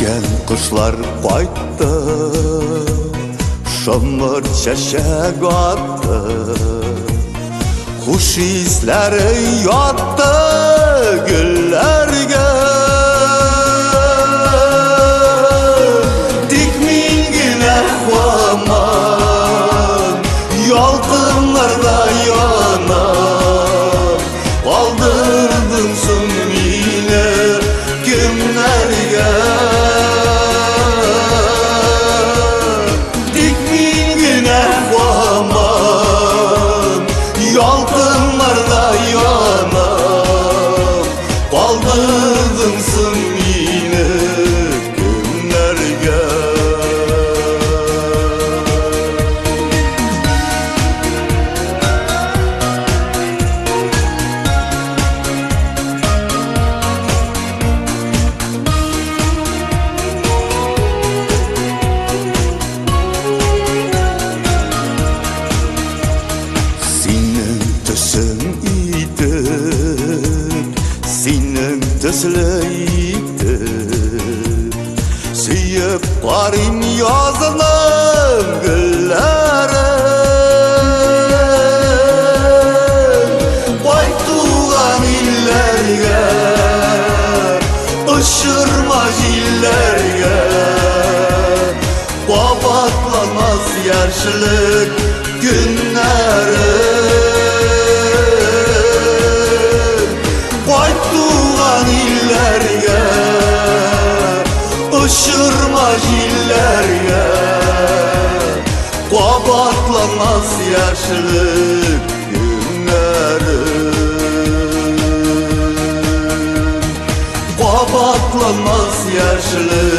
Ötken kışlar qaytdı, şımır çeşek attı, huş hisleri yattı güllerge. Dikmingine kuaman, yalqınlarda yanar, kaldırdın sümine günlerge. Yalqınlarda yanam, kaldırdınsın yine günlerge. Senin tüsleydi, suyup qarın yazılım güllere. Qaytuğan illerge, ışırma jillerge, qabatlanmaz yaşlık günleri. Qaytuğan illerge, ışırma jillerge, qabatlanmaz yaşlık günleri. Qabatlanmaz yaşlık